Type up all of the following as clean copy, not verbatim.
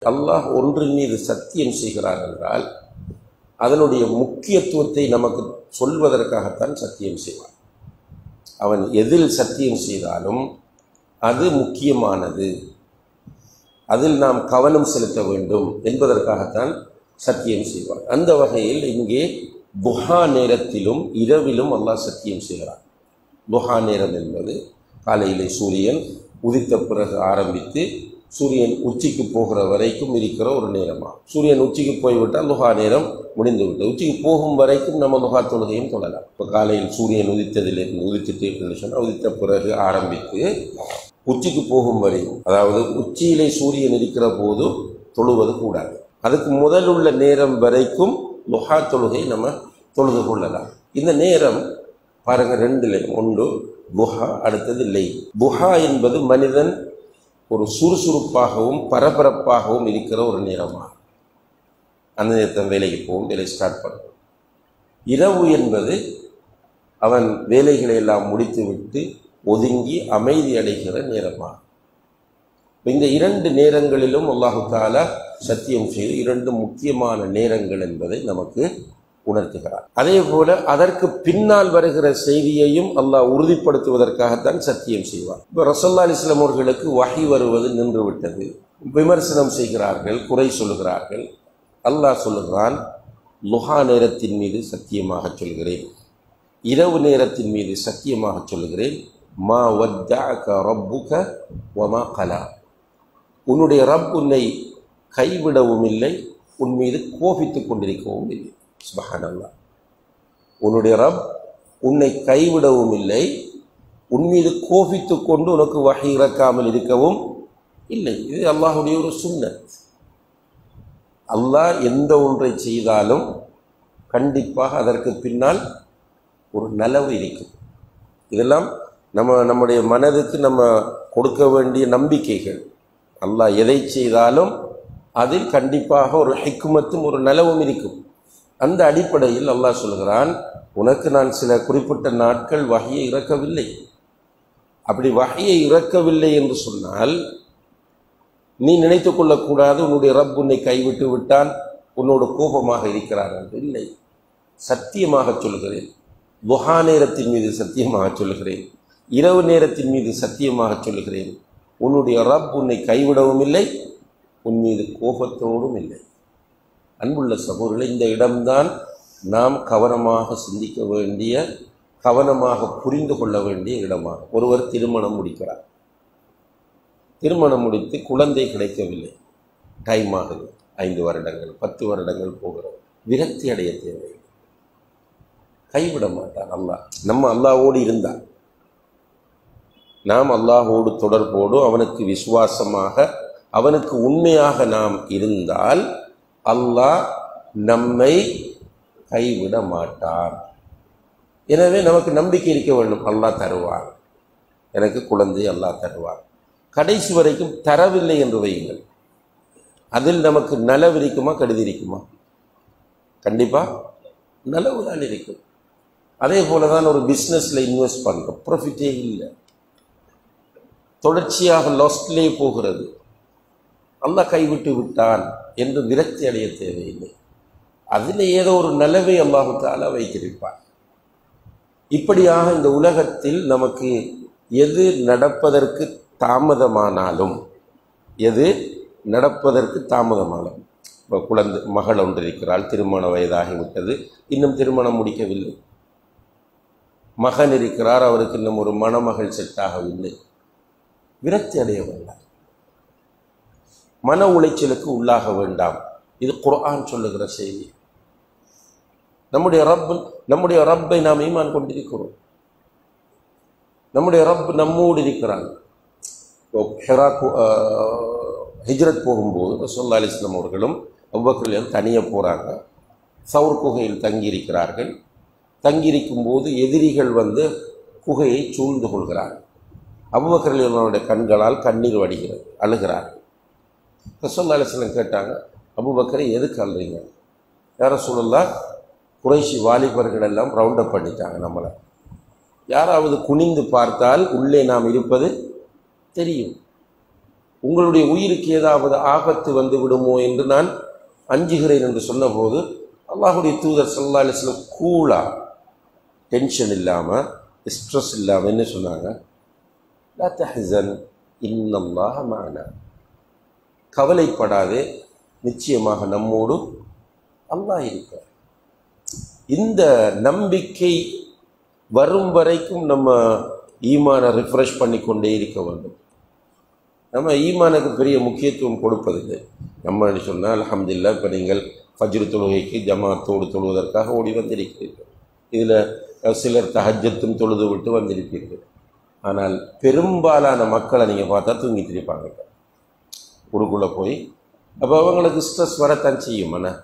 அல்லாஹ் ஒன்றின் மீது சத்தியம் செய்கிறார் என்றால் அதனுடைய முக்கியத்துவத்தை நமக்கு சொல்வதற்காகத்தான் சத்தியம் செய்வான். அவன் எதில் சத்தியம் செய்தாலும் அது முக்கியமானது, அதில் நாம் கவனம் செலுத்த வேண்டும் என்பதற்காகத்தான் சத்தியம் செய்வான். அந்த வகையில் இங்கே துஹா நேரத்திலும் இரவிலும் அல்லாஹ் சத்தியம் செய்கிறான். துஹா நேரம் என்பது காலையிலே சூரியன் உதித்த பிறகு ஆரம்பித்து சூரியன் உச்சிக்கு போகிற வரைக்கும் இருக்கிற ஒரு நேரமாக. சூரியன் உச்சிக்கு போய்விட்டால் துஹா நேரம் முடிந்துவிட்டது. உச்சிக்கு போகும் வரைக்கும் நம்ம துஹா தொழுகையும் தொழலாம். இப்போ காலையில் சூரியன் உதித்துட்டு சொன்னால் உதித்த பிறகு ஆரம்பித்து உச்சிக்கு போகும் வரையும், அதாவது உச்சியிலே சூரியன் இருக்கிற போது தொழுவது கூடாது. அதுக்கு முதலுள்ள நேரம் வரைக்கும் துஹா தொழுகை நம்ம தொழுது கொள்ளலாம். இந்த நேரம் பாருங்க, ரெண்டுல ஒன்று புஹா, அடுத்தது லெய். புஹா என்பது மனிதன் ஒரு சுறுசுறுப்பாகவும் பரபரப்பாகவும் இருக்கிற ஒரு நேரமாக, அந்த நேரத்தை வேலைக்கு போகும், வேலை ஸ்டார்ட் பண்ணும். இரவு என்பது அவன் வேலைகளை எல்லாம் முடித்துவிட்டு ஒதுங்கி அமைதி அடைகிற நேரமாக. இந்த இரண்டு நேரங்களிலும் அல்லாஹு தஆலா சத்தியம் செய்து இரண்டு முக்கியமான நேரங்கள் என்பதை நமக்கு உணர்த்துகிறார். அதே போல அதற்கு பின்னால் வருகிற செய்தியையும் அல்லாஹ் உறுதிப்படுத்துவதற்காகத்தான் சத்தியம் செய்வார். இப்போ ரசூலுல்லாஹி அலைஹி வஸல்லம் அவர்களுக்கு வஹி வருவது நின்று விட்டது, விமர்சனம் செய்கிறார்கள், குறை சொல்லுகிறார்கள். அல்லாஹ் சொல்லுகிறான், லுஹா நேரத்தின் மீது சத்தியமாக சொல்கிறேன், இரவு நேரத்தின் மீது சத்தியமாக சொல்லுகிறேன், மா வத்தஅக ரப்புக வமா கலா. உன்னுடைய ரப் உன்னை கைவிடவும் இல்லை, உன் மீது கோபித்துக் கொண்டிருக்கவும் இல்லை. சுப்ஹானல்லாஹ். உன்னுடைய ரப் உன்னை கைவிடவும் இல்லை, உன் மீது கோபித்து கொண்டு உனக்கு வஹி இறக்காமல் இருக்கவும் இல்லை. இது அல்லாஹுடைய ஒரு சுன்னத். அல்லாஹ் எந்த ஒன்றை செய்தாலும் கண்டிப்பாக அதற்கு பின்னால் ஒரு நலவு இருக்கும். இதெல்லாம் நம்முடைய மனதுக்கு நம்ம கொடுக்க வேண்டிய நம்பிக்கைகள். அல்லாஹ் எதை செய்தாலும் அதில் கண்டிப்பாக ஒரு ஹிக்மத்தும் ஒரு நலவும் இருக்கும். அந்த அடிப்படையில் அல்லாஹ் சொல்கிறான், உனக்கு நான் சில குறிப்பிட்ட நாட்கள் வஹியை இறக்கவில்லை. அப்படி வஹியை இறக்கவில்லை என்று சொன்னால் நீ நினைத்து கொள்ளக்கூடாது உன்னுடைய ரப் உன்னை கைவிட்டு விட்டான், உன்னோடு கோபமாக இருக்கிறார் என்று. இல்லை, சத்தியமாக சொல்கிறேன், துஹா நேரத்தின் மீது சத்தியமாக சொல்கிறேன், இரவு நேரத்தின் மீது சத்தியமாக சொல்கிறேன், உன்னுடைய ரப் உன்னை கைவிடவும் இல்லை, உன் மீது கோபத்தோடும் இல்லை. அன்புள்ள சகோதரர்களே, இந்த இடம்தான் நாம் கவனமாக சிந்திக்க வேண்டிய, கவனமாக புரிந்து கொள்ள வேண்டிய இடமாகும். ஒருவர் திருமணம் முடிக்கிறார், திருமணம் முடித்து குழந்தை கிடைக்கவில்லை, டைம் ஆகுது, 5 வருடங்கள் 10 வருடங்கள் போகிறது. விரக்தி அடைய தேவை, கைவிட மாட்டான் அல்லாஹ். நம்ம அல்லாஹ்வோடு இருந்தால், நாம் அல்லாஹ்வோடு தொடர்போடு அவனுக்கு விசுவாசமாக அவனுக்கு உண்மையாக நாம் இருந்தால் அல்லாஹ் நம்மை கைவிட மாட்டான். எனவே நமக்கு நம்பிக்கை இருக்க வேண்டும், அல்லாஹ் தருவார், எனக்கு குழந்தை அல்லாஹ் தருவார். கடைசி வரைக்கும் தரவில்லை என்று வையுங்கள், அதில் நமக்கு நலவு இருக்குமா கெடுதி இருக்குமா? கண்டிப்பாக நலவு தான் இருக்கும். அதே போல தான் ஒரு பிஸ்னஸில் இன்வெஸ்ட் பண்ணுறோம், ப்ராஃபிட்டே இல்லை, தொடர்ச்சியாக லாஸ்ட்லேயே போகிறது. அல்லாஹ் கைவிட்டு விட்டான் என்று விரக்தி அடைய தேவையில்லை. அதில் ஏதோ ஒரு நலவை அல்லாஹு தஆலா வைத்திருப்பார். இப்படியாக இந்த உலகத்தில் நமக்கு எது நடப்பதற்கு தாமதமானாலும், இப்போ குழந்தை மகள் ஒன்று இருக்கிறாள், திருமண வயதாகிவிட்டது, இன்னும் திருமணம் முடிக்கவில்லை. மகன் இருக்கிறார், அவருக்கு இன்னும் ஒரு மணமகள் செட் ஆகவில்லை. விரக்தி அடைய வேண்டாம், மன உளைச்சலுக்கு உள்ளாக வேண்டாம். இது குர்ஆன் சொல்லுகிற செய்தி. நம்முடைய ரப்பை நாம் ஈமான் கொண்டிருக்கிறோம், நம்முடைய ரப் நம்மோடு இருக்கிறாங்க. ஹிஜ்ரத் போகும்போது ரசூலுல்லாஹி அலைஹி வஸல்லம் அவர்களும் அபூபக்கர் தனியாக போகிறாங்க, சௌர் குகையில் தங்கியிருக்கிறார்கள். தங்கியிருக்கும் போது எதிரிகள் வந்து குகையை சூழ்ந்து கொள்கிறார்கள். அபூபக்கர் அவருடைய கண்களால் கண்ணீர் வடிகிறது, அழுகிறார்கள். ரசூலுல்லாஹி அலைஹி வஸல்லம் கேட்டாங்க, அபூபக்கரை எதுக்கு அழுறீங்க? யா ரசூலல்லாஹ், குறைஷி வாலிபர்கள் எல்லாம் ரவுண்ட் அப் பண்ணிட்டாங்க நம்மளை, யாராவது குனிந்து பார்த்தால் உள்ளே நாம் இருப்பது தெரியும். உங்களுடைய உயிருக்கு ஏதாவது ஆபத்து வந்து விடுமோ என்று நான் அஞ்சுகிறேன் என்று சொன்னபோது அல்லாஹுடைய தூதர் ஸல்லல்லாஹு அலைஹி வஸல்லம் கூலா, டென்ஷன் இல்லாமல், ஸ்ட்ரெஸ் இல்லாமல் என்ன சொன்னாங்க? லா தஹ்சன் இன்னல்லாஹ மஅனா, கவலைப்படாதே, நிச்சயமாக நம்மோடு அல்லாஹ் இருக்கிறார். இந்த நம்பிக்கை வரும் வரைக்கும் நம்ம ஈமானை ரிஃப்ரெஷ் பண்ணி கொண்டே இருக்க வேண்டும். நம்ம ஈமானுக்கு பெரிய முக்கியத்துவம் கொடுப்பதில்லை. நம்ம சொன்னால் அல்ஹம்துலில்லாஹ், இப்போ நீங்கள் ஃபஜ்ர் தொழுகைக்கு ஜமாத்தோடு தொழுவதற்காக ஓடி வந்திருக்கிறீர்கள். இதில் சிலர் தஹஜ்ஜத்தும் தொழுது விட்டு வந்திருப்பீர்கள். ஆனால் பெரும்பாலான மக்களை நீங்கள் பார்த்தா தூங்கிட்டு இருப்பாங்க ஊருக்குள்ளே போய். அப்போ அவங்களுக்கு ஸ்ட்ரெஸ் வரத்தான் செய்யும். ஆனால்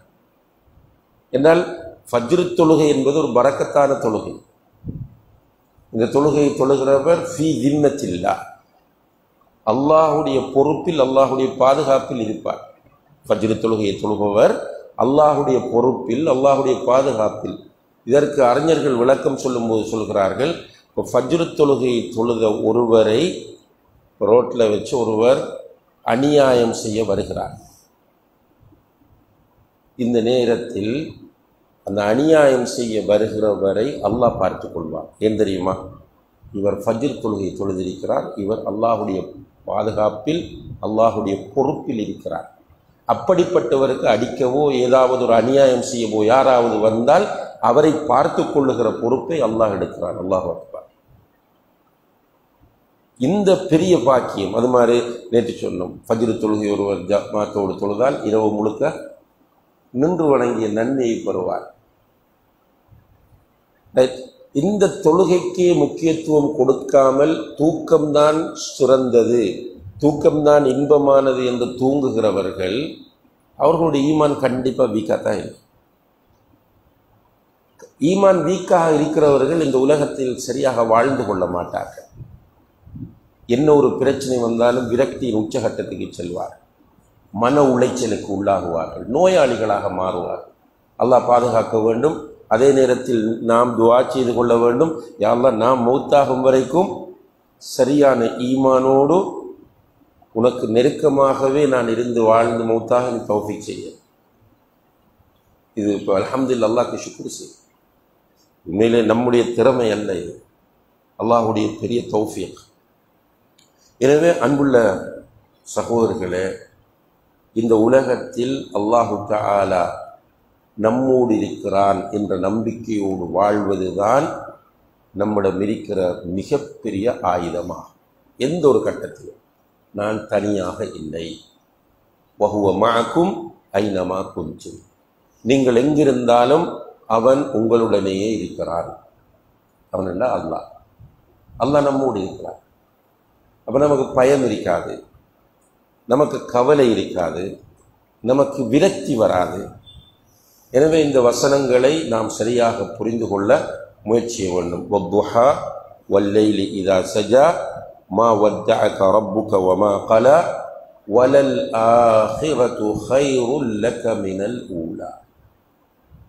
என்னால் ஃபஜ்ர் தொழுகை என்பது ஒரு பரக்கத்தான தொழுகை. இந்த தொழுகையை தொழுகிறவர் ஃபீ திம்மத்தில்லாஹ், அல்லாஹுடைய பொறுப்பில், அல்லாஹுடைய பாதுகாப்பில் இருப்பார். ஃபஜ்ர் தொழுகையை தொழுபவர் அல்லாஹுடைய பொறுப்பில், அல்லாஹுடைய பாதுகாப்பில். இதற்கு அறிஞர்கள் விளக்கம் சொல்லும்போது சொல்கிறார்கள், இப்போ ஃபஜ்ர் தொழுகையை தொழுத ஒருவரை ரோட்டில் வச்சு ஒருவர் அநியாயம் செய்ய வருகிறார். இந்த நேரத்தில் அந்த அநியாயம் செய்ய வருகிறவரை அல்லாஹ் பார்த்து கொள்வார். ஏன் தெரியுமா? இவர் ஃபஜ்ர் தொழுகையை தொழுதிருக்கிறார், இவர் அல்லாஹுடைய பாதுகாப்பில், அல்லாஹுடைய பொறுப்பில் இருக்கிறார். அப்படிப்பட்டவருக்கு அடிக்கவோ ஏதாவது ஒரு அநியாயம் செய்யவோ யாராவது வந்தால் அவரை பார்த்து கொள்ளுகிற பொறுப்பை அல்லாஹ் எடுக்கிறார். அல்லாஹ் அக்பர். இந்த பெரிய பாக்கியம். அது மாதிரி நேற்று சொன்னோம், ஃபஜ்ர் தொழுகை ஒருவர் ஜமாத்தோடு தொழுதால் இரவு முழுக்க நின்று வணங்கிய நன்மையை பெறுவார். இந்த தொழுகைக்கே முக்கியத்துவம் கொடுக்காமல் தூக்கம்தான் சிறந்தது, தூக்கம்தான் இன்பமானது என்று தூங்குகிறவர்கள், அவர்களுடைய ஈமான் கண்டிப்பாக வீக்காக தான் இருக்கும். ஈமான் வீக்காக இருக்கிறவர்கள் இந்த உலகத்தில் சரியாக வாழ்ந்து கொள்ள மாட்டார்கள். என்ன ஒரு பிரச்சனை வந்தாலும் விரக்தியின் உச்சகட்டத்துக்கு செல்வார், மன உளைச்சலுக்கு உள்ளாகுவார்கள், நோயாளிகளாக மாறுவார்கள். அல்லாஹ் பாதுகாக்க வேண்டும். அதே நேரத்தில் நாம் துஆ செய்து கொள்ள வேண்டும், யா அல்லாஹ் நாம் மௌத்தாகும் வரைக்கும் சரியான ஈமானோடு உனக்கு நெருக்கமாகவே நான் இருந்து வாழ்ந்து மௌத்தாக நீ தௌஃபீக் செய்ய. இது இப்போ அல்ஹம்துலில்லாஹ் அல்லாஹ்க்கு ஷுக்ர் செய். உண்மையிலே நம்முடைய திறமை அல்ல, இது அல்லாஹுடைய பெரிய தௌஃபீக். எனவே அன்புள்ள சகோதரர்களே, இந்த உலகத்தில் அல்லாஹு தஆலா நம்மோடு இருக்கிறான் என்ற நம்பிக்கையோடு வாழ்வதுதான் நம்மிடம் இருக்கிற மிகப்பெரிய ஆயுதமாகும். எந்த ஒரு கட்டத்திலும் நான் தனியாக இல்லை. வஹுவ மஅக்கும் ஐனமா குன்தும், நீங்கள் எங்கிருந்தாலும் அவன் உங்களுடனேயே இருக்கிறான். அவன் அல்ல அல்லாஹ். அல்லாஹ் நம்மோடு இருக்கிறான். அப்போ நமக்கு பயம் இருக்காது, நமக்கு கவலை இருக்காது, நமக்கு விரக்தி வராது. எனவே இந்த வசனங்களை நாம் சரியாக புரிந்து கொள்ள முயற்சி வேண்டும். வத்துஹா வல்லைலி இதா சஜா மா வத்தஅக ரப்புக வமா கலா வலல் ஆஹிரத்து கைருல் லக மினல் ஊலா.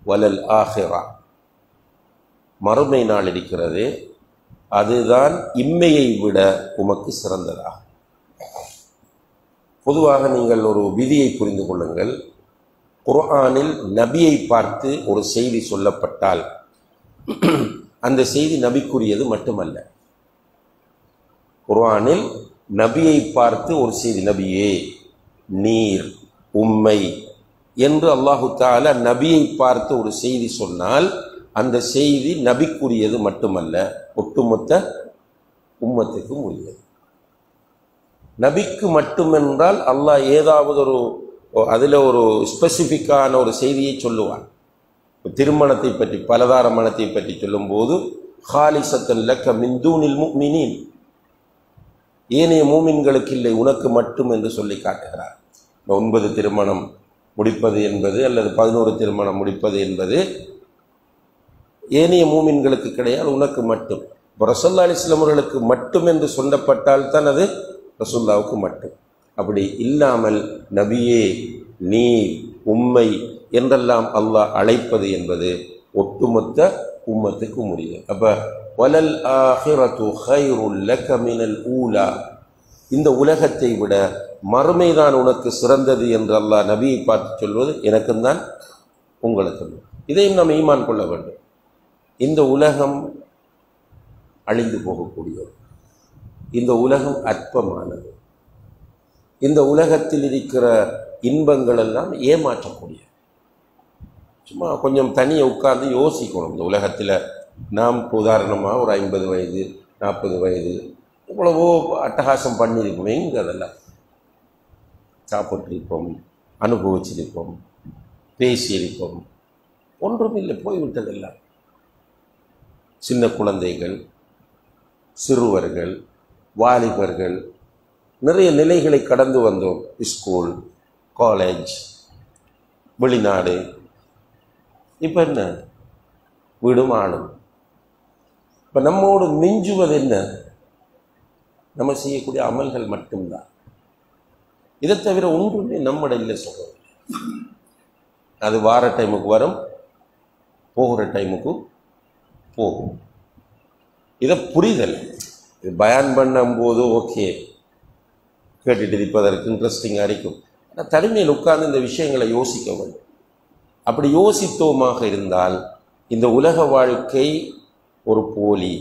வலல் ஆஹிரா, மறுமை நாள் இருக்கிறது, அதுதான் இம்மையை விட உமக்கு சிறந்ததாகும். பொதுவாக நீங்கள் ஒரு விதியை புரிந்து கொள்ளுங்கள். குர்ஆனில் நபியை பார்த்து ஒரு செய்தி சொல்லப்பட்டால் அந்த செய்தி நபிக்குரியது மட்டுமல்ல. குர்ஆனில் நபியை பார்த்து ஒரு செய்தி, நபியே, நீர், உம்மை என்று அல்லாஹு தஆலா நபியை பார்த்து ஒரு செய்தி சொன்னால் அந்த செய்தி நபிக்குரியது மட்டுமல்ல, ஒட்டுமொத்த உம்மத்துக்கும் உரியது. நபிக்கு மட்டுமென்றால் அல்லாஹ் ஏதாவது ஒரு அதில் ஒரு ஸ்பெசிஃபிக்கான ஒரு செய்தியை சொல்லுவான். திருமணத்தை பற்றி, பலதார மணத்தை பற்றி சொல்லும்போது ஹாலிசத்தன் லக்க மின் தூனில் முஃமினீன், ஏனைய மூமின்களுக்கு இல்லை, உனக்கு மட்டும் என்று சொல்லி காட்டுகிறார். 9 திருமணம் முடிப்பது என்பது அல்லது 11 திருமணம் முடிப்பது என்பது ஏனைய மூமின்களுக்கு கிடையாது, உனக்கு மட்டும். இப்போ ரசூலுல்லாஹி அலைஹி வஸல்லம் அவர்களுக்கு மட்டும் என்று சொல்லப்பட்டால் தான் அது ரசூலுல்லாஹ்வுக்கு மட்டும். அப்படி இல்லாமல் நபியே, நீர், உம்மை என்றெல்லாம் அல்லாஹ் அழைப்பது என்பது ஒட்டுமொத்த உம்மத்துக்கு முடியும். அப்போ வலல் ஆஹிரத்து கைருல் லக மினல் ஊலா, இந்த உலகத்தை விட மறுமைதான் உனக்கு சிறந்தது என்று அல்லாஹ் நபியை பார்த்து சொல்வது எனக்கும் தான் உங்களுக்கும். இதையும் நாம் ஈமான் கொள்ள வேண்டும். இந்த உலகம் அழிந்து போகக்கூடியது. இந்த உலகம் அற்பமானது. இந்த உலகத்தில் இருக்கிற இன்பங்கள் எல்லாம் ஏமாற்றக்கூடியது. சும்மா கொஞ்சம் தனியை உட்கார்ந்து யோசிக்கணும். இந்த உலகத்தில் நாம் உதாரணமாக ஒரு 50 வயது 40 வயது இவ்வளவோ அட்டகாசம் பண்ணியிருப்போம். எங்கே அதெல்லாம் சாப்பிட்டிருப்போம், அனுபவிச்சிருப்போம், பேசியிருப்போம். ஒன்றுமில்லை, போய்விட்டதெல்லாம். சின்ன குழந்தைகள், சிறுவர்கள், வாலிபர்கள், நிறைய நிலைகளை கடந்து வந்தோம். ஸ்கூல், காலேஜ், வெளிநாடு. இப்போ என்ன? வீடும் ஆணும். இப்போ நம்மோடு மிஞ்சுவது என்ன? நம்ம செய்யக்கூடிய அமல்கள் மட்டும்தான். இதை தவிர ஒன்றுமே நம்மட இல்லை சொல்கிறோம். அது வார டைமுக்கு வரும், போகிற டைமுக்கு போகும். இதை புரிதல். இது பயான் பண்ணும்போது ஓகே, கேட்டுட்டு இருப்பதற்கு இன்ட்ரெஸ்டிங்காக இருக்கும். ஆனால் தனிமையில் உட்கார்ந்து இந்த விஷயங்களை யோசிக்க வேண்டும். அப்படி யோசித்தோமாக இருந்தால் இந்த உலக வாழ்க்கை ஒரு போலி.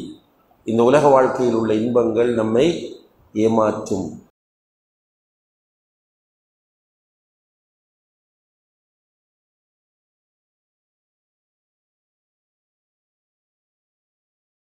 இந்த உலக வாழ்க்கையில் உள்ள இன்பங்கள் நம்மை ஏமாற்றும்.